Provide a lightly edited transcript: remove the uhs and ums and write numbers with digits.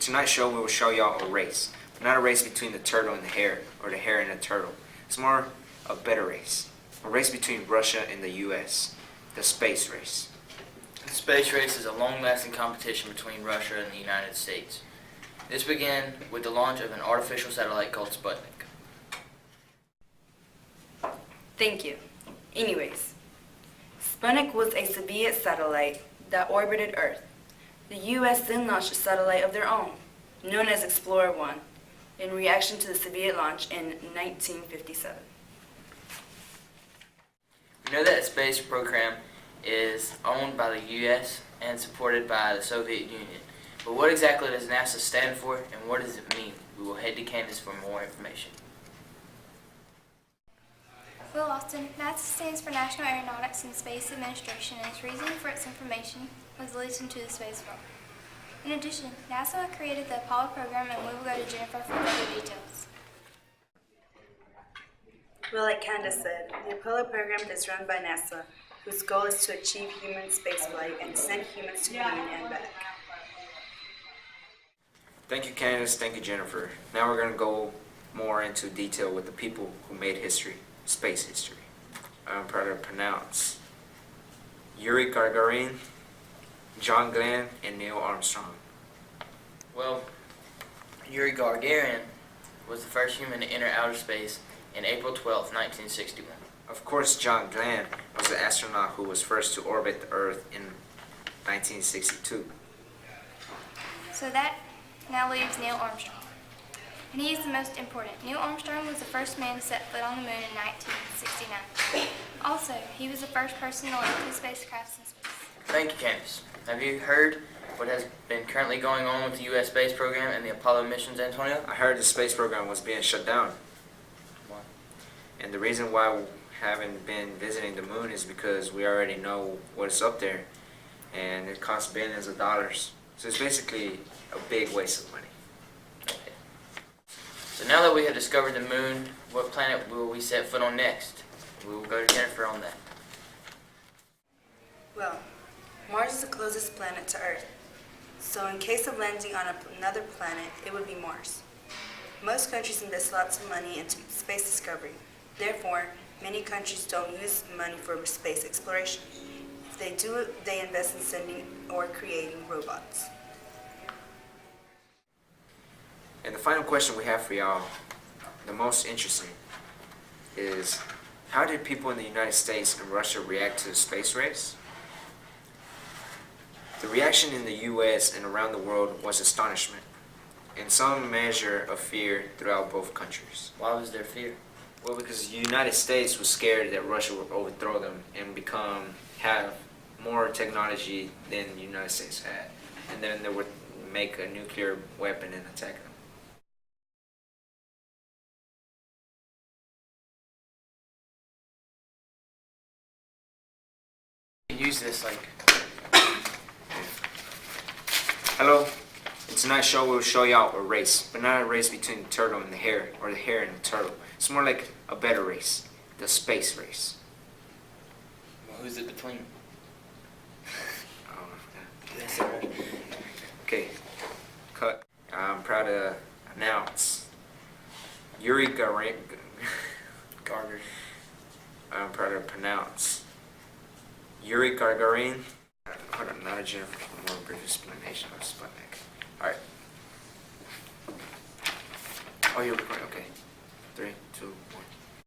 tonight's show we will show y'all a race. But not a race between the turtle and the hare, or the hare and the turtle. It's more a better race. A race between Russia and the US. The space race. The space race is a long-lasting competition between Russia and the United States. This began with the launch of an artificial satellite called Sputnik. Thank you. Anyways, Sputnik was a Soviet satellite that orbited Earth. The U.S. then launched a satellite of their own, known as Explorer 1, in reaction to the Soviet launch in 1957. We know that the space program is owned by the U.S. and supported by the Soviet Union. But what exactly does NASA stand for, and what does it mean? We will head to Candace for more information. Well, Austin, NASA stands for National Aeronautics and Space Administration, and its reason for its information was leading to the space program. In addition, NASA created the Apollo program, and we will go to Jennifer for further details. Well, like Candace said, the Apollo program is run by NASA, whose goal is to achieve human spaceflight and send humans to the moon and back. Thank you, Candace. Thank you, Jennifer. Now we're going to go more into detail with the people who made history, space history. I'm proud to pronounce Yuri Gagarin, John Glenn, and Neil Armstrong. Well, Yuri Gagarin was the first human to enter outer space in April 12, 1961. Of course, John Glenn was the astronaut who was first to orbit the Earth in 1962. So that now leaves Neil Armstrong. And he is the most important. Neil Armstrong was the first man to set foot on the moon in 1969. Also, he was the first person to land two spacecrafts in space. Thank you, Candace. Have you heard what has been currently going on with the U.S. space program and the Apollo missions, Antonio? I heard the space program was being shut down. Why? And the reason why we haven't been visiting the moon is because we already know what's up there. And it costs billions of dollars. So it's basically a big waste of money. Okay. So now that we have discovered the moon, what planet will we set foot on next? We will go to Jennifer on that. Well, Mars is the closest planet to Earth. So in case of landing on another planet, it would be Mars. Most countries invest lots of money into space discovery. Therefore, many countries don't use money for space exploration. If they do, they invest in sending or creating robots. And the final question we have for y'all, the most interesting, is how did people in the United States and Russia react to the space race? The reaction in the US and around the world was astonishment, and some measure of fear throughout both countries. Why was there fear? Well, because the United States was scared that Russia would overthrow them and have more technology than the United States had, and then they would make a nuclear weapon and attack them. Use this like... Hello, in tonight's show we'll show y'all a race, but not a race between the turtle and the hare, or the hare and the turtle. It's more like a better race, the space race. Well, who's it between? That's it, right? Okay, cut. I'm proud to announce Yuri Gagarin. Garger. I'm proud to pronounce Yuri Gagarin. Hold on, not a Jennifer. More brief explanation of Sputnik. All right. Oh, you're recording. Okay. 3, 2, 1.